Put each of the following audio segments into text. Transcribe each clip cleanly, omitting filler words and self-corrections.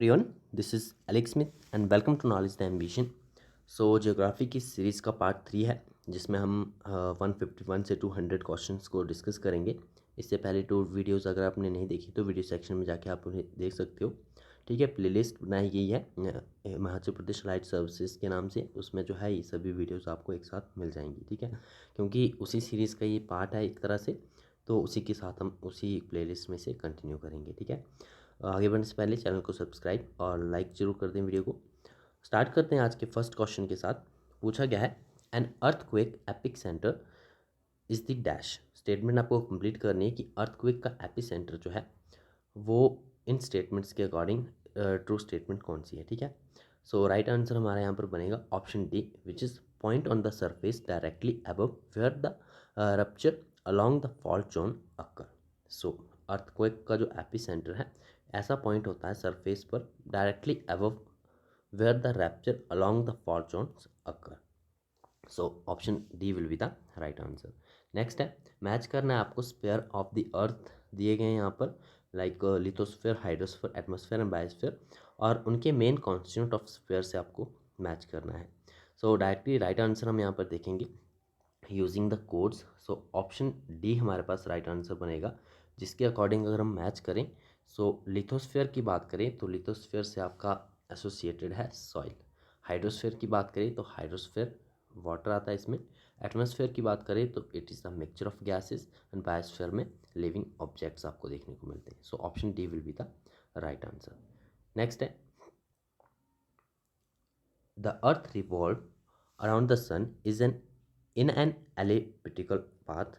Everyone, this is Alex Smith and welcome to knowledge the ambition. So geography की series का part 3 है जिसमें हम 151 से 200 क्वेश्चंस को डिस्कस करेंगे। इससे पहले 2 वीडियोज़ अगर आपने नहीं देखी तो वीडियो सेक्शन में जाके आप उन्हें देख सकते हो। ठीक है, प्लेलिस्ट बनाई गई है हिमाचल प्रदेश लाइट सर्विसेज के नाम से। उसमें जो है ये सभी वीडियोज़ आपको एक साथ मिल जाएंगी। ठीक है, क्योंकि उसी सीरीज़ का ये पार्ट है एक तरह से, तो उसी के साथ हम उसी प्लेलिस्ट में से कंटिन्यू करेंगे। ठीक है, आगे बढ़ने से पहले चैनल को सब्सक्राइब और लाइक जरूर कर दें वीडियो को। स्टार्ट करते हैं आज के फर्स्ट क्वेश्चन के साथ। पूछा गया है, an earthquake epic centre is the dash. Statement आपको कंप्लीट करनी है कि अर्थक्वेक का एपी सेंटर जो है वो इन स्टेटमेंट्स के अकॉर्डिंग ट्रू स्टेटमेंट कौन सी है। ठीक है, सो राइट आंसर हमारा यहाँ पर बनेगा option D, which is point on the surface directly above where the rupture along the fault zone occur. So earthquake का जो एपी सेंटर है ऐसा पॉइंट होता है सरफेस पर directly above where the rupture along the fault zones occur. So option D will be the right answer. Next है, match करना है आपको स्पेयर ऑफ द अर्थ दिए गए हैं यहाँ पर, like lithosphere, hydrosphere, atmosphere and biosphere, और उनके मेन कॉन्स्टिट्यूंट ऑफ स्पेयर से आपको मैच करना है। सो डायरेक्टली राइट आंसर हम यहाँ पर देखेंगे using the codes. So option D हमारे पास राइट आंसर बनेगा, जिसके अकॉर्डिंग अगर हम मैच करें, सो लिथोस्फेयर की बात करें तो लिथोस्फेयर से आपका एसोसिएटेड है सॉइल। हाइड्रोस्फेयर की बात करें तो हाइड्रोस्फेयर वाटर आता है इसमें। एटमॉस्फेयर की बात करें तो it is the mixture of gases, and biosphere में लिविंग ऑब्जेक्ट्स आपको देखने को मिलते हैं। So option D will be the right answer. Next है, the earth revolve around the sun is in an elliptical path,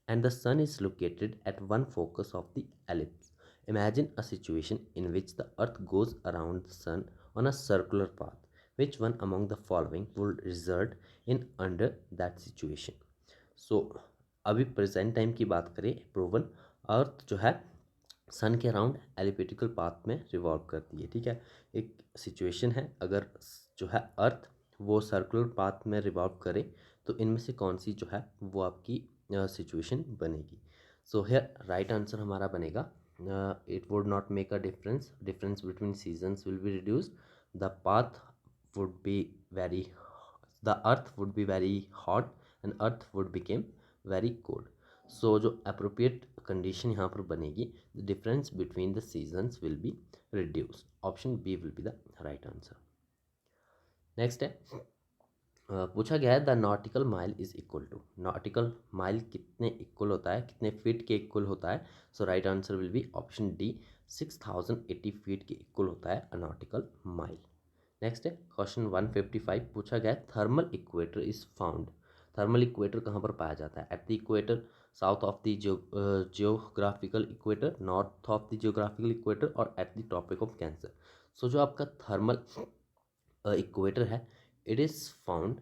and the sun is located at one focus of the ellipse. Imagine a situation in which the earth goes around the sun on a circular path. Which one among the following would result in under that situation? So अभी present time की बात करें, proven अर्थ जो है सन के around elliptical path में revolve करती है। ठीक है, एक सिचुएशन है, अगर जो है अर्थ वो सर्कुलर पाथ में रिवॉल्व करे तो इनमें से कौन सी जो है वो आपकी सिचुएशन बनेगी। सो हियर राइट आंसर हमारा बनेगा, it would not make a difference difference between seasons will be reduced, the path would be very, the earth would be very hot and earth would became very cold. So जो appropriate condition यहाँ पर बनेगी, the difference between the seasons will be reduce. Option B will be the right answer. Next है, पूछा गया है the nautical mile is equal to. Nautical mile कितने equal होता है, कितने फीट के इक्वल होता है। So right answer will be option D, 6080 feet के इक्वल होता है अ नॉटिकल माइल। नेक्स्ट है, क्वेश्चन 155 पूछा गया है thermal equator is found. Thermal equator कहाँ पर पाया जाता है? At the equator, south of the geographical equator, north of the geographical equator, और at the tropic of cancer. So जो आपका थर्मल इक्वेटर है, it is found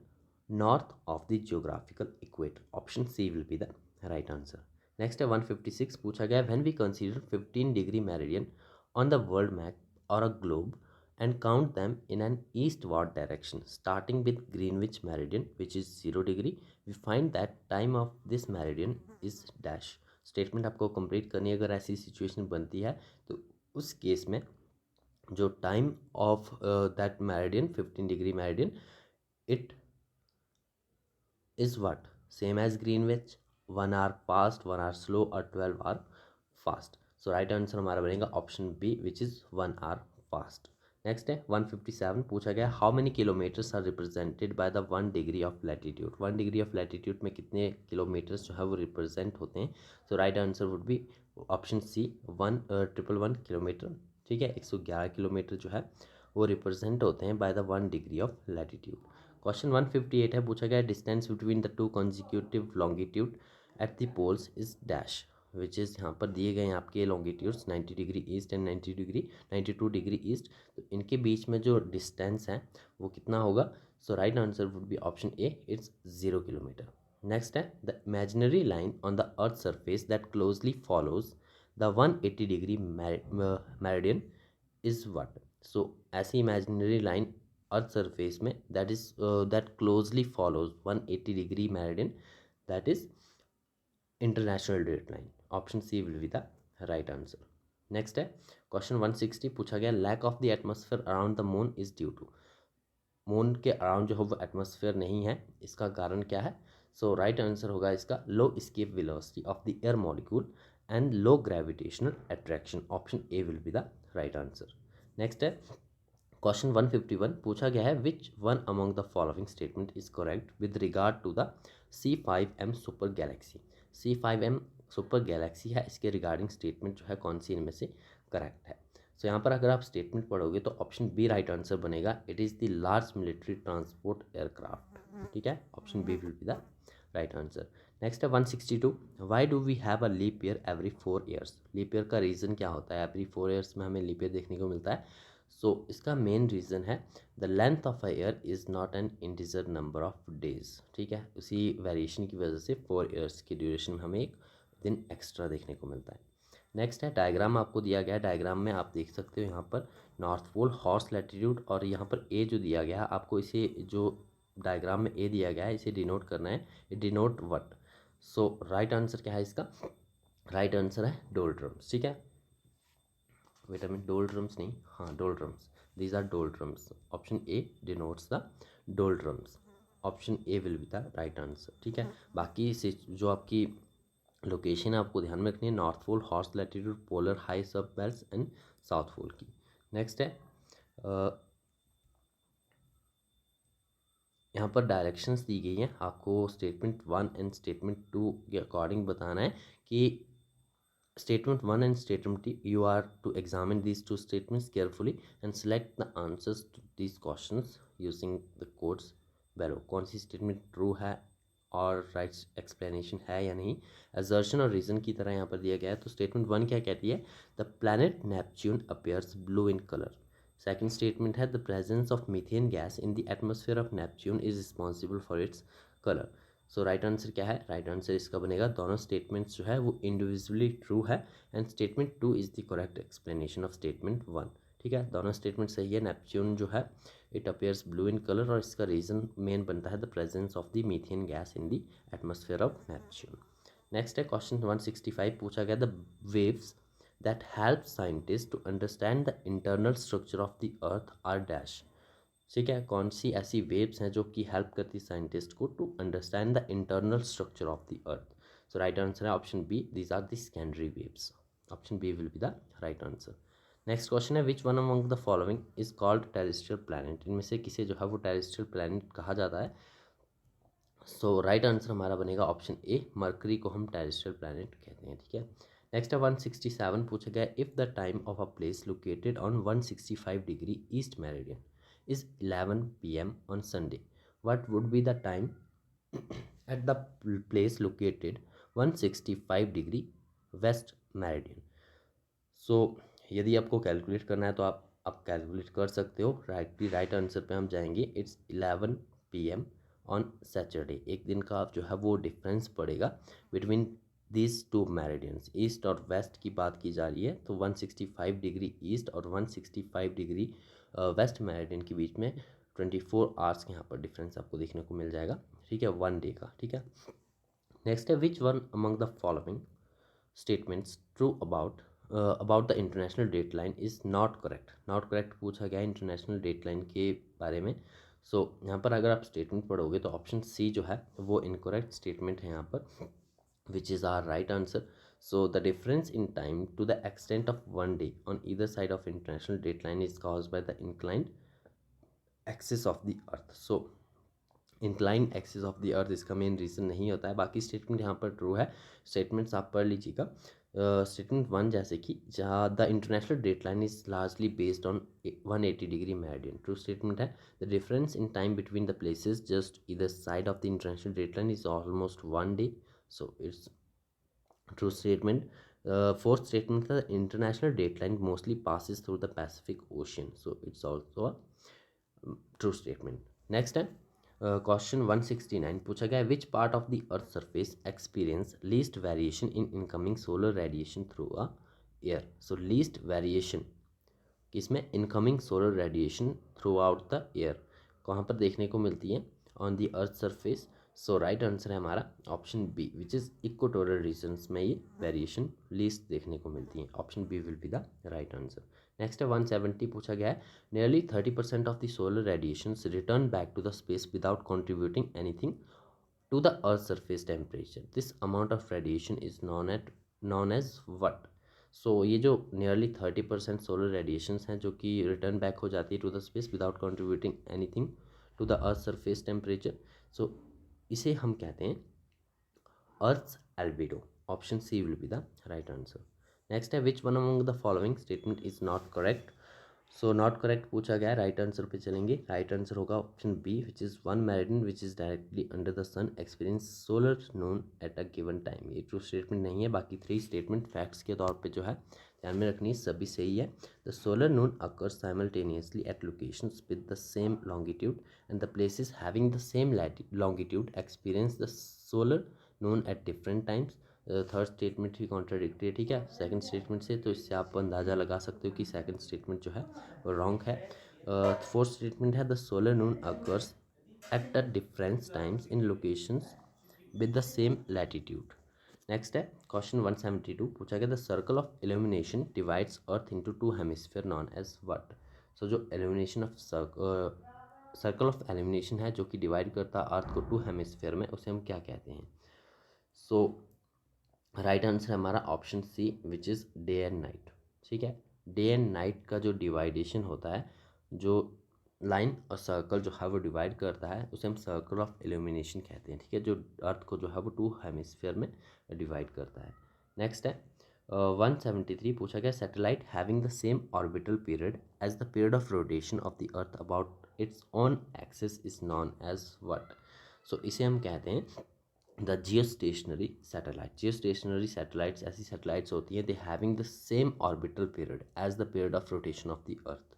north of the geographical equator. Option C will be the right answer. Next है 156 पूछा गया, when we consider 15 degree meridian on the world map और a globe and count them in an eastward direction starting with Greenwich meridian which is 0 degree, we find that time of this meridian is dash। Statement आपको complete करनी है। अगर ऐसी situation बनती है तो उस केस में जो time of that meridian 15 degree meridian, it is what, same as Greenwich, 1 hour fast, 1 hour slow और 12 hour fast. So right answer हमारा बनेगा option B, which is 1 hour fast. Next है 157 पूछा गया, how many kilometres are represented by the 1 degree of latitude. 1 degree of latitude में कितने kilometres जो है वो रिप्रेजेंट होते हैं। So right answer would be option C, 1,111 kilometre. ठीक है, 111 किलोमीटर जो है वो रिप्रेजेंट होते हैं by the 1 degree of latitude. Question 158 है, पूछा गया distance between the two consecutive longitude at the poles is dash, which is यहाँ पर दिए गए हैं आपके longitudes 90 degree east and 92 degree east. तो इनके बीच में जो डिस्टेंस है वो कितना होगा। So right answer would be option A, it's 0 kilometre. Next है, the imaginary line on the earth surface that closely follows the 180 degree meridian is what. So ऐसी इमेजिनरी लाइन अर्थ सरफेस में that is that closely follows 180 degree meridian, that is international date line. Option C will be the right answer. Next है question 160 पूछा गया lack of the atmosphere around the moon is due to. Moon के around जो है वो atmosphere नहीं है, इसका कारण क्या है? सो राइट आंसर होगा इसका low escape velocity of the air molecule and low gravitational attraction. Option A will be the right answer. Next है क्वेश्चन 151 पूछा गया है which one among the following statement is correct with regard to the C5M super galaxy. C5M super galaxy है, इसके regarding statement जो है कौन सी इनमें से करेक्ट है? सो यहाँ पर अगर आप स्टेटमेंट पढ़ोगे तो ऑप्शन बी राइट आंसर बनेगा, it is the large military transport aircraft. ठीक है, option B will be the right answer. Next है 162 why do we have a leap year every 4 years. Leap year का reason क्या होता है? Every 4 years में हमें लीप ईयर देखने को मिलता है। सो इसका मेन रीज़न है the length of a year is not an integer number of days. ठीक है, उसी वेरिएशन की वजह से 4 ईयर्स की ड्यूरेशन में हमें एक दिन एक्स्ट्रा देखने को मिलता है। नेक्स्ट है डायग्राम आपको दिया गया है, डायग्राम में आप देख सकते हो यहाँ पर नॉर्थ पोल, हॉर्स लैटिट्यूड और यहाँ पर ए जो दिया गया है आपको, इसे जो डायग्राम में ए दिया गया है इसे डिनोट करना है। It denote what? So right answer क्या है इसका? राइट आंसर है डोल्ड्रम्स। ठीक है, वेट अ मिनट, डोल्ड्रम्स नहीं, हाँ doldrums, these are doldrums. Option A denotes the doldrums. Option A will be the right answer. ठीक है, बाकी से जो आपकी लोकेशन आपको ध्यान में रखनी है, north pole, horse latitude, polar high sub belt and south pole की। नेक्स्ट है यहाँ पर डायरेक्शंस दी गई हैं, आपको स्टेटमेंट 1 एंड स्टेटमेंट 2 के अकॉर्डिंग बताना है कि statement 1 and statement 2, you are to examine these two statements carefully and select the answers to these questions using the codes below। कौन सी स्टेटमेंट ट्रू है और राइट एक्सप्लेनेशन है या नहीं, assertion और रीजन की तरह यहाँ पर दिया गया है। तो स्टेटमेंट 1 क्या कहती है? The planet Neptune appears blue in colour. Second statement है the presence of methane gas in the atmosphere of Neptune is responsible for its colour. So right answer क्या है? राइट आंसर इसका बनेगा, दोनों स्टेटमेंट्स जो है वो इंडिविजुअली ट्रू है and statement 2 is the correct explanation of statement 1। ठीक है, दोनों स्टेटमेंट सही है। नेपच्यून जो है it appears blue in colour और इसका रीज़न मेन बनता है the presence of the methane gas in the atmosphere of Neptune. Next है क्वेश्चन 165 पूछा गया the waves that help scientist to understand the internal structure of the earth are dash. ठीक है, कौन सी ऐसी वेव्स हैं जो कि हेल्प करती साइंटिस्ट को to understand the internal structure of the earth? So right answer है option B, these are the secondary waves. Option B will be the right answer. Next question है which one among the following is called terrestrial planet. इनमें से किसे जो है वो terrestrial planet कहा जाता है? सो राइट आंसर हमारा बनेगा ऑप्शन ए, मरकरी को हम टेरेस्ट्रियल प्लैनेट कहते हैं। ठीक है, नेक्स्ट है 167 पूछा गया if the time of a place located on 165 degree east meridian is 11 p.m. on Sunday, what would be the time at the place located 165 degree west meridian? So यदि आपको calculate करना है तो आप कैलकुलेट कर सकते हो। राइट आंसर पे हम जाएंगे, इट्स 11 p.m. On Saturday. एक दिन का जो है वो डिफरेंस पड़ेगा between these two meridians. East और वेस्ट की बात की जा रही है तो 165 डिग्री ईस्ट और 165 डिग्री वेस्ट मेरिडियन के बीच में 24 आवर्स के यहाँ पर डिफरेंस आपको देखने को मिल जाएगा। ठीक है, 1 डे का। ठीक है, नेक्स्ट है which one among the following statements true about the international date line is not correct. Not correct पूछा गया है इंटरनेशनल डेट लाइन के बारे में। सो यहाँ पर अगर आप स्टेटमेंट पढ़ोगे तो ऑप्शन सी जो है वो इनकरेक्ट स्टेटमेंट है यहाँ पर, which is our right answer। So the difference in time to the extent of 1 day on either side of international date line is caused by the inclined axis of the earth। So incline axis of the अर्थ इसका main reason नहीं होता है। बाकी statement यहाँ पर true है। Statements आप पढ़ लीजिएगा। स्टेटमेंट 1 जैसे कि जहाँ the international date line is largely based on 180 degree meridian, true statement है। The difference in time between the places just इधर side of the international date line is almost 1 day, so it's true statement. Fourth statement था international date line mostly passes through the Pacific Ocean, so it's also a true statement. Next है question 169 पूछा गया है which part of the earth surface experience least variation in incoming solar radiation through a air. So least variation किसमें? Incoming solar radiation throughout the air कहाँ पर देखने को मिलती है? On the earth surface. So right answer है हमारा option B which is equatorial regions में ये वेरिएशन लीस्ट देखने को मिलती है। Option B will be the right answer. Next है 170 पूछा गया है nearly 30% of the solar radiations return back to the space without contributing anything to the earth's surface temperature. This amount of radiation is known as what? सो ये जो nearly 30% solar radiations हैं जो कि return back हो जाती है to the space without contributing anything to the earth surface temperature, so इसे हम कहते हैं earth's albedo. Option C will be the right answer. Next है which one among the following statement is not correct. So not correct पूछा गया है, right answer पे चलेंगे। राइट आंसर होगा option B which is one meridian which is directly under the sun experience solar noon at a given time. ये true statement नहीं है, बाकी 3 स्टेटमेंट फैक्ट्स के तौर पे जो है ध्यान में रखनी सभी सही है। The solar noon occurs simultaneously eight locations with the same longitude and the places having the same longitude experience the solar noon at different times. Third statement he contradictory है, ठीक है, सेकंड स्टेटमेंट से, तो इससे आप अंदाज़ा लगा सकते हो कि सेकंड स्टेटमेंट जो है वो रॉन्ग है। फोर्थ स्टेटमेंट है the solar noon occurs at the different times in locations with the same latitude. Next है क्वेश्चन 172 पूछा गया the circle of illumination divides earth into 2 hemisphere known as what. So जो illumination of circle of illumination है जो कि divide करता है अर्थ को 2 हेमिस्फीयर में, उसे हम क्या कहते हैं। सो राइट आंसर है हमारा option C which is day and night. ठीक है, डे एंड नाइट का जो डिवाइडेशन होता है, जो लाइन और सर्कल जो है वो डिवाइड करता है, उसे हम सर्कल ऑफ इल्यूमिनेशन कहते हैं। ठीक है, जो अर्थ को जो है वो 2 हेमिस्फीयर में डिवाइड करता है। नेक्स्ट है 173 पूछा गया satellite having the same orbital period as the period of rotation of the earth about its own axis is known as what. So इसे हम कहते हैं the geostationary satellite. Geostationary satellites ऐसी सैटेलाइट्स होती हैं they having the same orbital period as the period of rotation of the earth.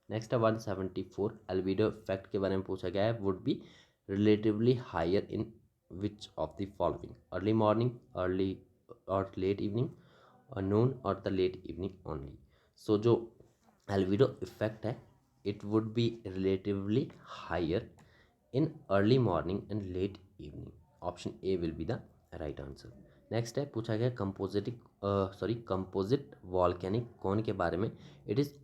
Next है 174 albedo effect के बारे में पूछा गया है would be relatively higher in which of the following, early morning, early और लेट इवनिंग, और noon और the late evening only. So जो एल्बिडो इफेक्ट है it would be relatively higher in early morning and late evening. Option A will be the right answer. Next है पूछा गया composite volcanic कौन के बारे में। It is